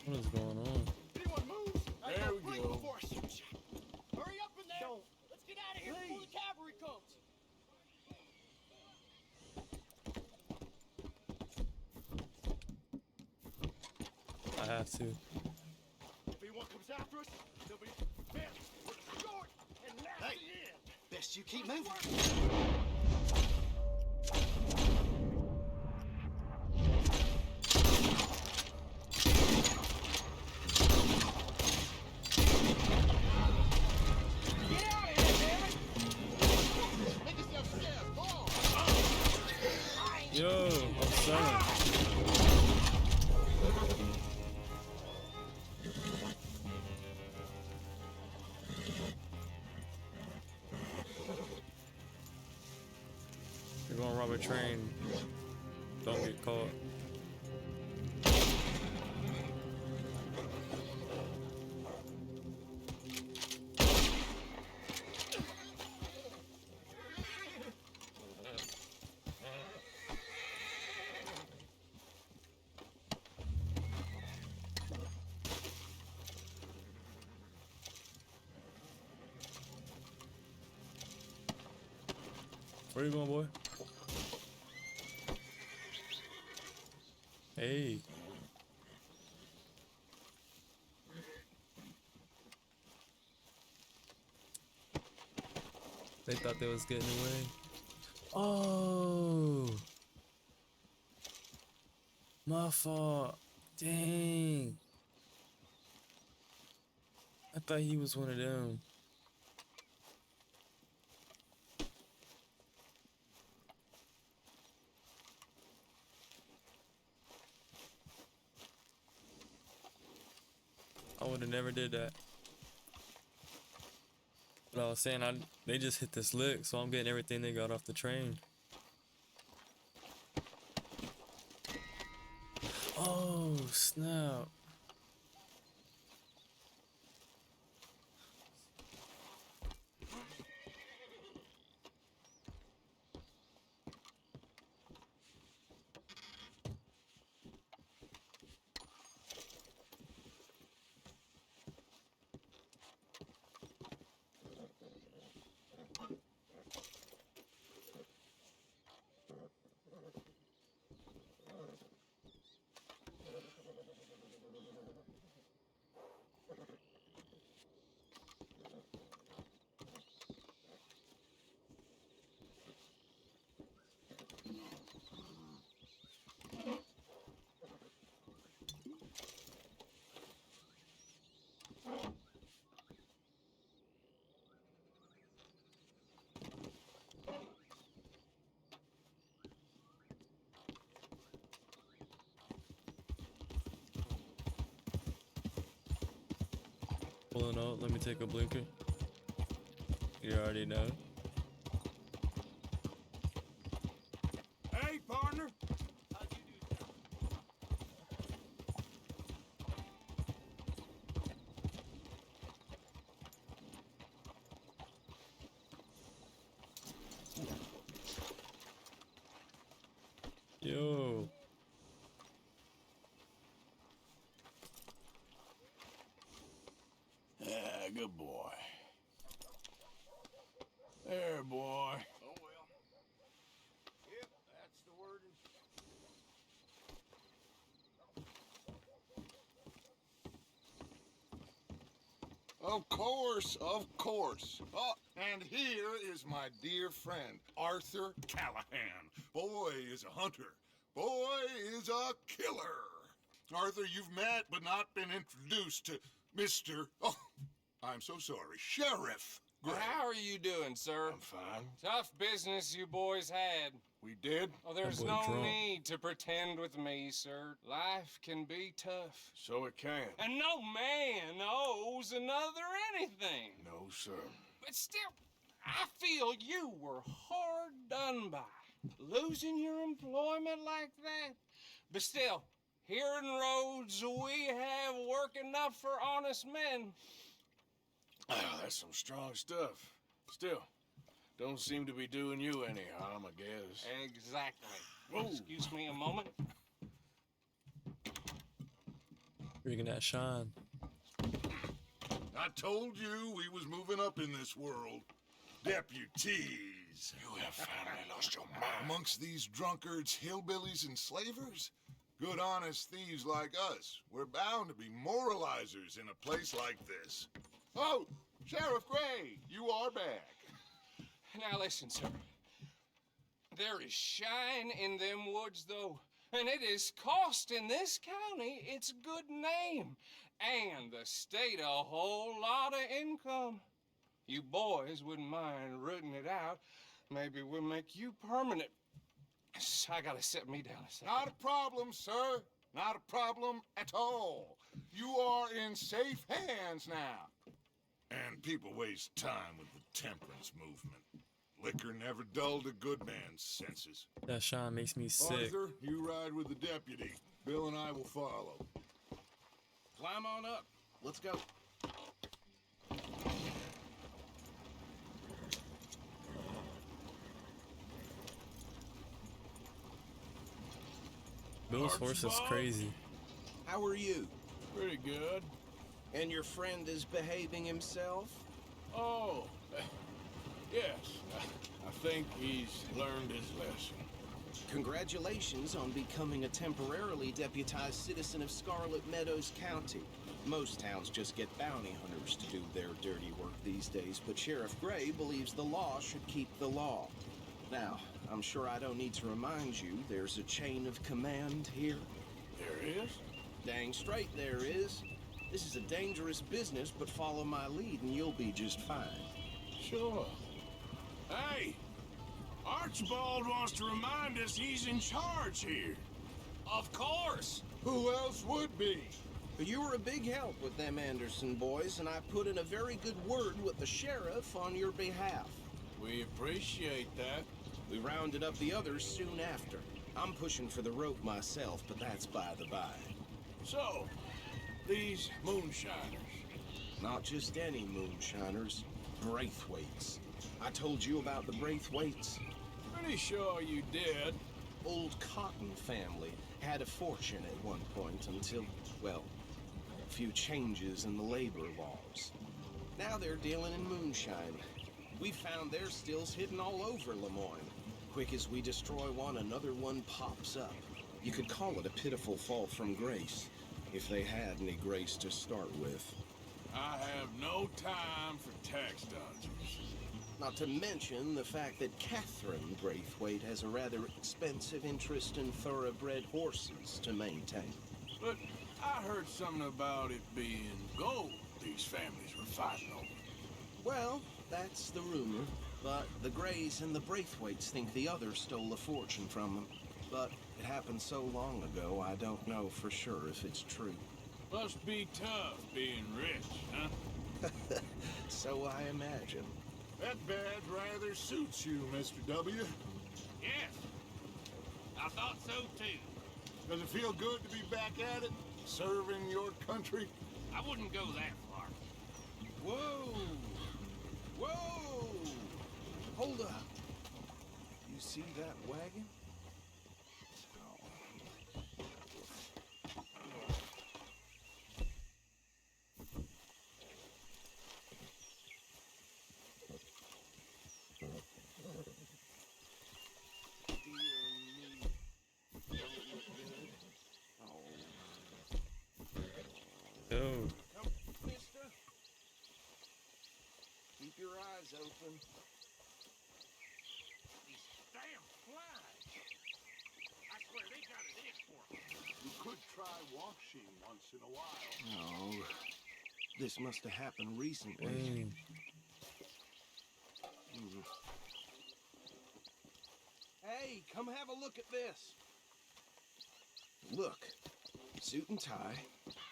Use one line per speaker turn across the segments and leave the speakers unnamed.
What is going on?
Anyone move?
There we go.
Before I shoot you. Hurry up in there. Don't. Let's get out of here before the cavalry comes.
I have to.
If anyone comes after us, they'll be bent with a short and nasty end.
Best you keep moving.
Yo, I'm selling. You're gonna rob a train. Don't get caught. Where you going, boy? Hey. They thought they was getting away. Oh. My fault. Dang. I thought he was one of them. I would have never did that. But I was saying, they just hit this lick, so I'm getting everything they got off the train. Oh, snap. Pulling out, let me take a blinker. You already know.
Hey, partner.
Yo.
Yeah, good boy. There, boy. Oh, well. Yep, that's the wording.
Of course, of course. Oh, and here is my dear friend, Arthur Callahan. Boy is a hunter. Boy is a killer. Arthur, you've met but not been introduced to Mr. Oh, I'm so sorry, Sheriff Gray.
How are you doing, sir?
I'm fine.
Tough business you boys had.
We did,
Oh, there's
boy
no
drunk.
need to pretend with me, sir. Life can be tough.
so it can.
And no man owes another anything.
No, sir.
But still, I feel you were hard done by. Losing your employment like that. But still, here in Rhodes, we have work enough for honest men.
Ah, that's some strong stuff. Still, don't seem to be doing you any harm, I guess.
Exactly.
Whoa.
Excuse me a moment.
Bringing that shine.
I told you we was moving up in this world. Deputies.
You have finally lost your mind.
Amongst these drunkards, hillbillies, and slavers? Good honest thieves like us. We're bound to be moralizers in a place like this. Oh, Sheriff Gray, you are back.
Now listen, sir. There is shine in them woods, though, and it is costing this county its good name and the state a whole lot of income. You boys wouldn't mind rooting it out. Maybe we'll make you permanent. I gotta sit me down a second.
Not a problem, sir. Not a problem at all. You are in safe hands now. And people waste time with the temperance movement. Liquor never dulled a good man's senses.
That shine makes me sick.
Arthur, you ride with the deputy. Bill and I will follow.
Climb on up. Let's go.
Bill's horse is crazy.
How are you?
Pretty good.
And your friend is behaving himself?
Oh, yes. I think he's learned his lesson.
Congratulations on becoming a temporarily deputized citizen of Scarlet Meadows County. Most towns just get bounty hunters to do their dirty work these days, but Sheriff Gray believes the law should keep the law. Now, I'm sure I don't need to remind you there's a chain of command here.
There is?
Dang straight there is. This is a dangerous business, but follow my lead and you'll be just fine.
Sure. Hey, Archibald wants to remind us he's in charge here.
Of course.
Who else would be?
But you were a big help with them Anderson boys, and I put in a very good word with the sheriff on your behalf.
We appreciate that.
We rounded up the others soon after. I'm pushing for the rope myself, but that's by the by.
So, these moonshiners.
Not just any moonshiners, Braithwaites. I told you about the Braithwaites.
Pretty sure you did.
Old Cotton family had a fortune at one point until, well, a few changes in the labor laws. Now they're dealing in moonshine. We found their stills hidden all over Lemoyne. Quick as we destroy one, another one pops up. You could call it a pitiful fall from grace, if they had any grace to start with.
I have no time for tax dodgers.
Not to mention the fact that Catherine Braithwaite has a rather expensive interest in thoroughbred horses to maintain.
But I heard something about it being gold these families were fighting over.
Well, that's the rumor. But the Grays and the Braithwaites think the other stole a fortune from them. But it happened so long ago, I don't know for sure if it's true.
Must be tough being rich, huh?
So I imagine.
That badge rather suits you, Mr. W.
Yes. I thought so, too.
Does it feel good to be back at it? Serving your country?
I wouldn't go that far.
Whoa! Whoa! Hold up. You see that wagon?
Yo.
Come, mister. Keep your eyes open.
These damn flies. I swear they got it in for me.
You could try washing once in a while.
Oh, this must have happened recently.
Dang.
Hey, come have a look at this. Look, suit and tie,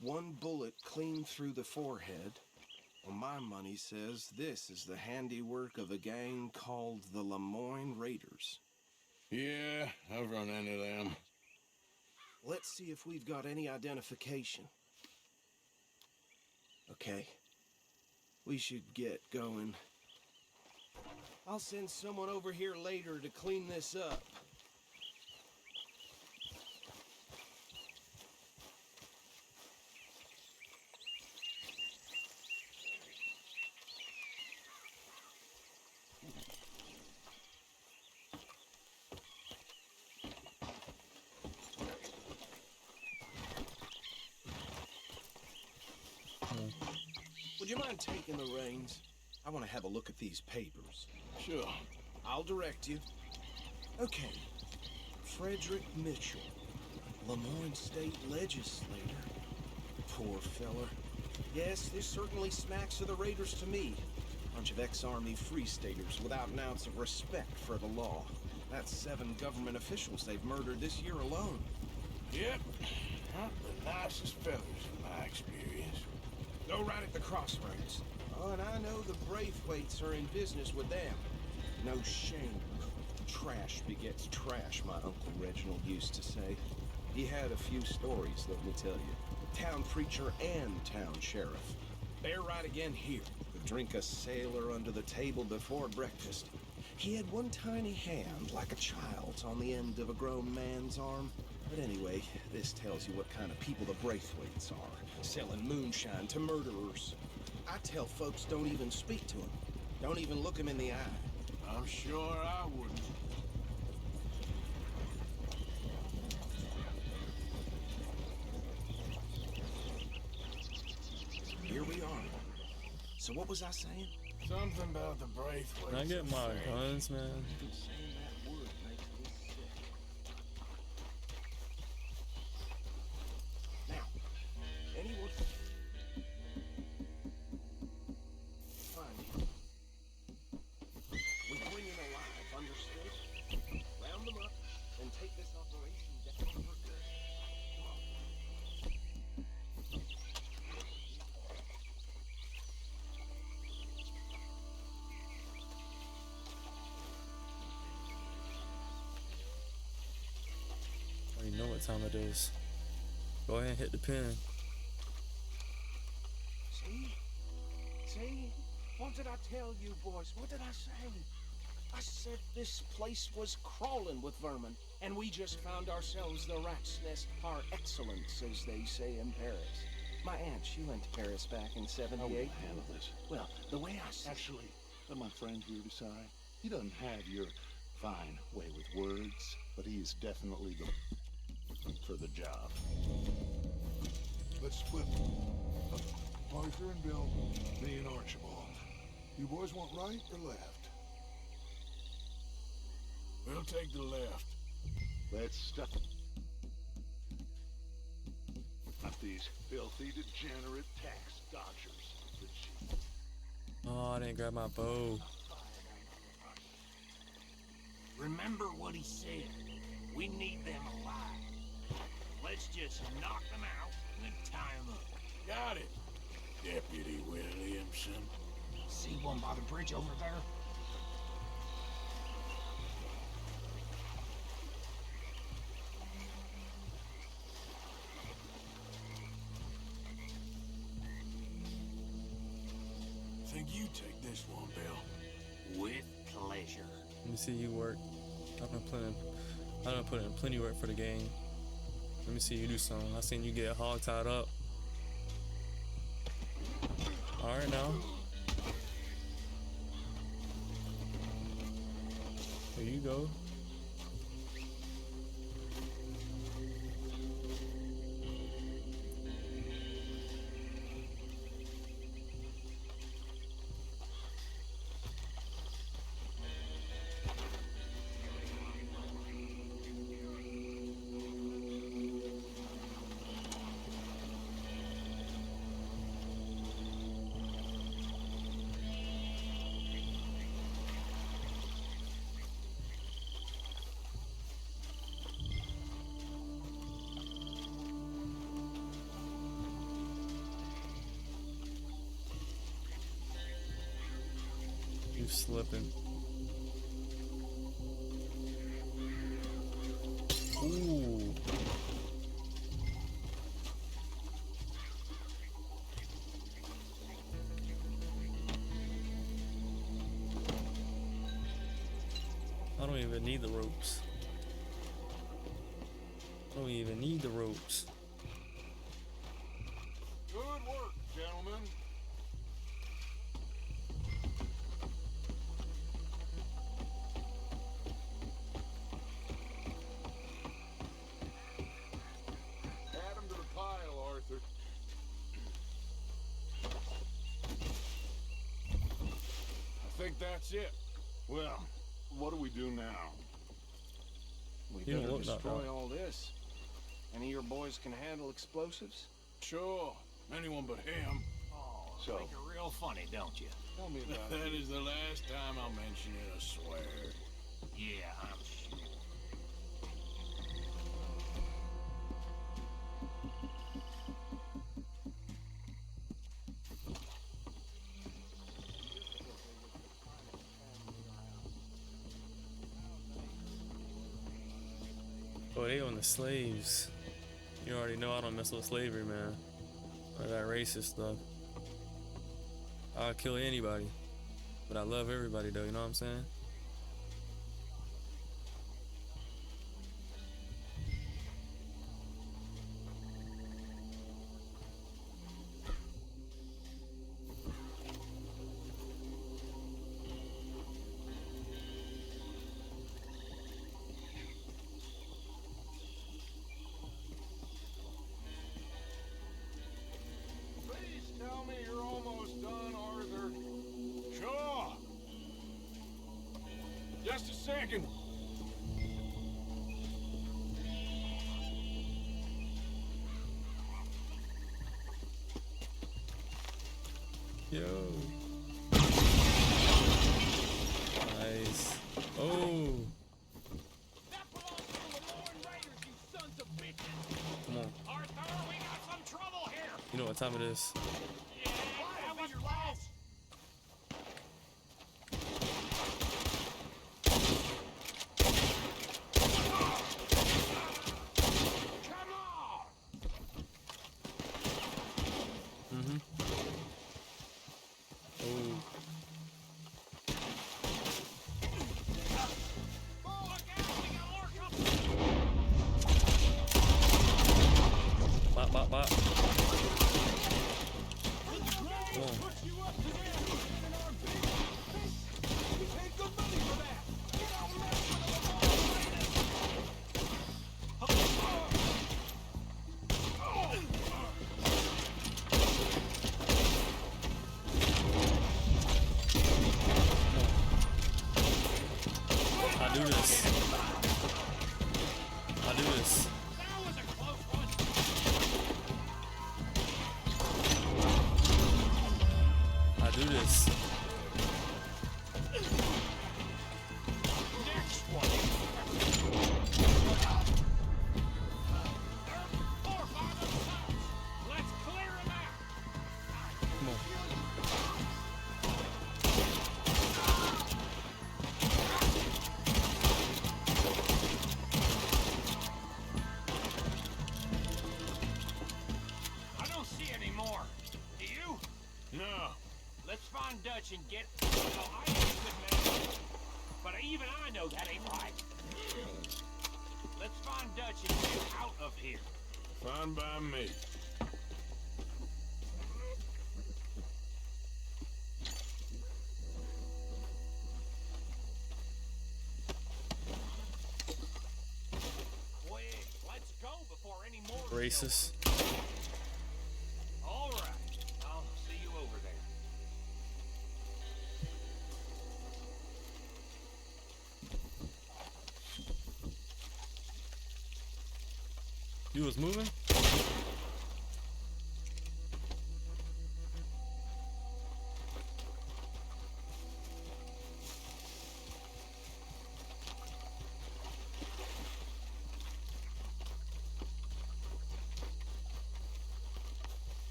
one bullet clean through the forehead. Well, my money says this is the handiwork of a gang called the Lemoyne Raiders.
Yeah, I've run into them.
Let's see if we've got any identification. Okay, we should get going. I'll send someone over here later to clean this up. would you mind taking the reins? I want to have a look at these papers.
Sure.
I'll direct you. Okay. Frederick Mitchell, Lemoyne State Legislator. Poor feller. Yes, this certainly smacks of the Raiders to me. Bunch of ex-Army Free Staters without an ounce of respect for the law. That's 7 government officials they've murdered this year alone.
Yep. Not the nicest fellas in my experience.
Go right at the crossroads. Oh, and I know the Braithwaites are in business with them. No shame. Trash begets trash, my Uncle Reginald used to say. He had a few stories, let me tell you. Town preacher and town sheriff. They're right again here. Could drink a sailor under the table before breakfast. He had one tiny hand, like a child's, on the end of a grown man's arm. But anyway, this tells you what kind of people the Braithwaites are. Selling moonshine to murderers. I tell folks don't even speak to them. Don't even look them in the eye.
I'm sure I wouldn't.
Here we are. So what was I saying?
Something about the Braithwaites.
Can I get my
affair.
guns, man?
Saying that word makes me sick. Now, anyone... Fine. We bring in alive, understood? Round them up, and take this operation down for good. Come on.
Oh, you know what time it is. Go ahead and hit the pin.
See? See? What did I tell you, boys? What did I say? I said this place was crawling with vermin, and we just found ourselves the rat's nest par excellence, as they say in Paris. My aunt, she went to Paris back in '78.
How will you handle this?
Well, the way I said...
Actually, let my friend here decide. He doesn't have your fine way with words, but he is definitely the for the job.
Let's split. Arthur and Bill, me and Archibald. You boys want right or left?
We'll take the left.
Let's stuff not these filthy, degenerate tax dodgers. The chief.
Oh, I didn't grab my bow.
Remember what he said. We need them alive. Let's just knock them out and then tie them up.
Got it, Deputy Williamson.
See one by the bridge over there?
Think you take this one, Bill.
With pleasure.
Let me see you work. I've been putting in plenty of work for the game. Let me see you do something. I seen you get hog tied up. Alright now. There you go. You slipping. Ooh. I don't even need the ropes. I don't even need the ropes.
Good work, gentlemen. Add 'em to the pile, Arthur.
think that's it.
Well, what do we do now?
We
You don't
better
look knocked
destroy
out.
all this. Any of your boys can handle explosives?
Sure, anyone but him.
Oh,
So-
think you're real funny, don't you?
Tell me about
That
it.
is the last time I'll mention it, I swear.
Yeah, I'm sure.
Oh, they on the slaves. You already know I don't mess with slavery, man. Or that racist stuff. I'll kill anybody. But I love everybody, though, you know what I'm saying?
Please tell me you're almost done, Arthur. Sure. Just a second.
Yo. Nice. Oh.
That belongs to the Lorne Raiders, you sons of bitches!
Come on.
Arthur, we got some trouble here!
You know what time it is.
Yeah, that was close!
Come on!
Mm-hmm. Oh.
Look out, we got more coming!
Bop, bop, bop. Come on. I do this. I do this.
That was a close one!
I do this.
Next one! There are 4 or 5 of the sides! Let's clear them out!
Come on.
I don't see any more. Do you?
No.
Let's find Dutch and get... Well, I ain't a good man, but even I know that ain't right. Let's find Dutch and get out of here.
Fine by me.
Quick, let's go before any more...
Racist.
All right, I'll see you over there.
You was moving?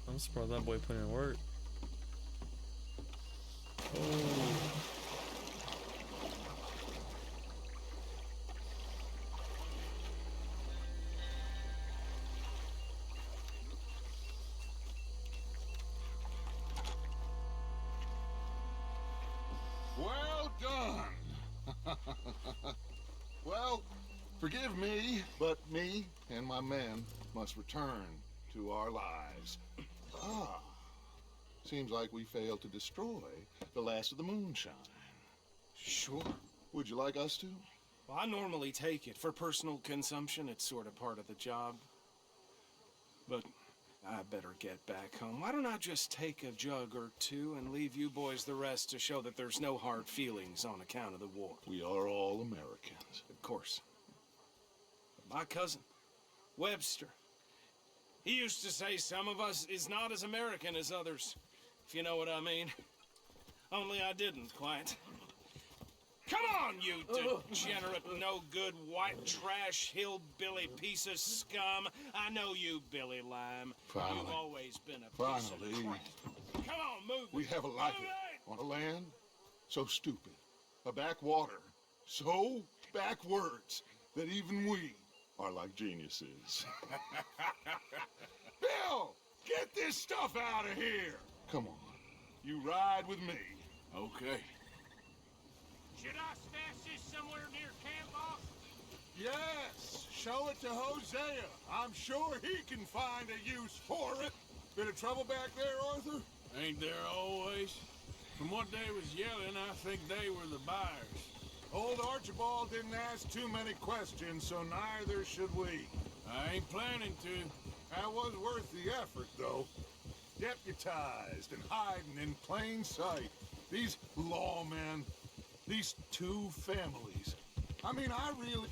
I'm surprised that boy put in work. Oh.
Well done. Well, forgive me, but me and my men must return to our lives. Ah, seems like we failed to destroy the last of the moonshine.
Sure.
Would you like us to?
Well, I normally take it. For personal consumption, it's sort of part of the job. But I better get back home. Why don't I just take a jug or two and leave you boys the rest to show that there's no hard feelings on account of the war?
We are all Americans.
Of course. But my cousin, Webster, he used to say some of us is not as American as others, if you know what I mean. Only I didn't quite. Come on, you degenerate, no-good, white trash, hillbilly piece of scum. I know you, Billy Lime.
Finally.
You've always been a piece
Finally.
of crap. Come on, move it.
We have a life on a land so stupid, a backwater so backwards that even we are like geniuses. Bill, get this stuff out of here. Come on, you ride with me.
Okay.
Should I stash this somewhere near camp, boss?
Yes, show it to Hosea. I'm sure he can find a use for it. Bit of trouble back there, Arthur?
Ain't there always? From what they was yelling, I think they were the buyers.
Old Archibald didn't ask too many questions, so neither should we.
I ain't planning to.
That was worth the effort, though. Deputized and hiding in plain sight. These lawmen, these two families. I mean, I really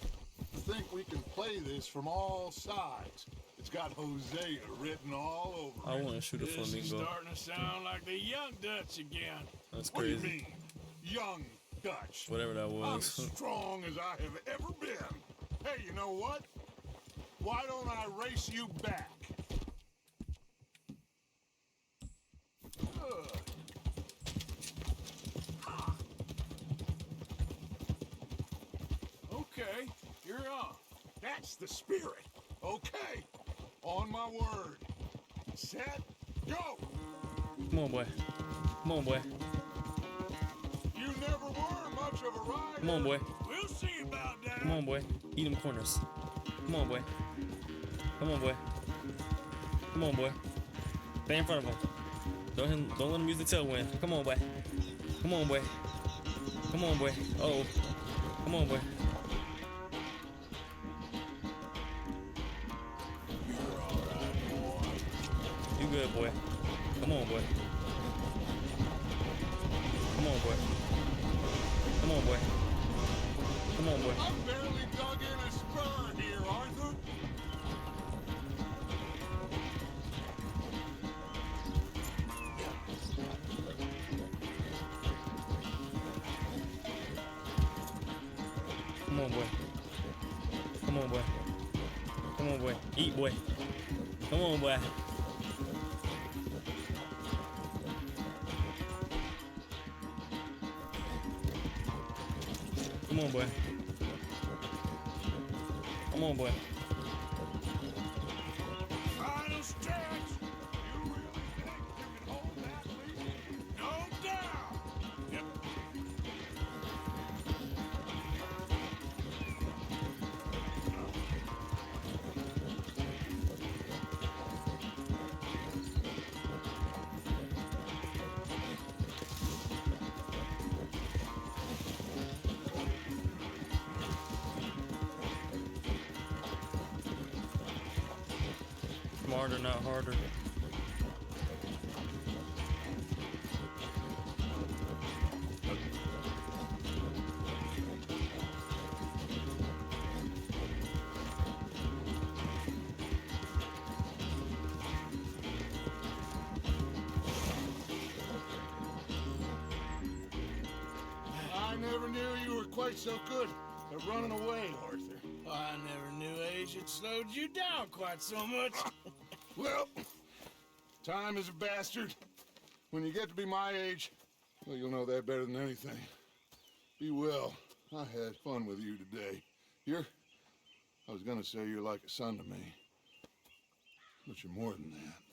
think we can play this from all sides. It's got Hosea written all over
I
it.
want to shoot a
This is
flamingo.
starting to sound like the Young Dutch again.
That's
What do you
crazy.
mean, young Dutch?
Whatever that
I'm
was.
as strong as I have ever been. Hey, you know what? Why don't I race you back? Good.
Okay, you're on.
That's the spirit. Okay. On my word. Set. Go.
Come on, boy. Come on, boy.
You never were much of a rider.
Come on, boy.
We'll see about that.
Come on, boy. Eat them corners. Come on, boy. Come on, boy. Come on, boy. Stay in front of him. Don't let him use the tailwind. Come on, boy. Come on, boy. Come on, boy. Oh. Come on, boy. You good, boy. Come on, boy. Come on, boy. Come on, boy. Come on, boy.
I'm barely dug in a spur here, Arthur.
Come on, boy. Come on, boy. Come on, boy. Eat, boy. Come on, boy. Come on, boy. Come on, boy.
Final stretch.
You really think you can hold that lead?
No doubt. Yep.
Smarter, not harder.
I never knew you were quite so good at running away, Arthur.
I never knew age had slowed you down quite so much.
Well, time is a bastard. When you get to be my age, well, you'll know that better than anything. Be well. I had fun with you today. I was gonna say you're like a son to me, but you're more than that.